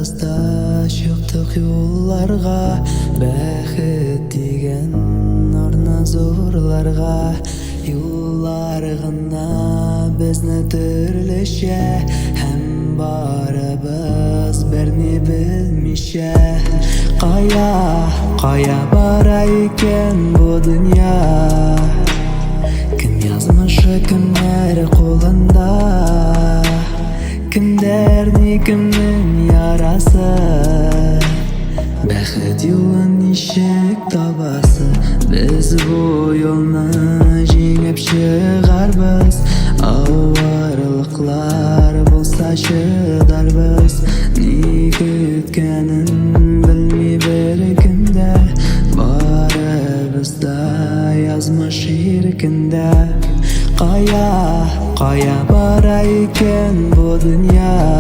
barabızda çıktık yollarga, bäxit digen orna zorlarga. Yollar gına bizni türleşe, hem barabız birini bilmişe. Kaya barayken bu dünya, kim yazmışı kimler kolunda, kimderni kimnin yarası. Bäxit yolun işik tabası, biz bu yolni jengip çıgarbız. Avarlıklar bolsa çıdarбыз. Ne kütkenin bilmey bir kimde, barabızda yazmış erkinde. Kaya barayken bu dünya,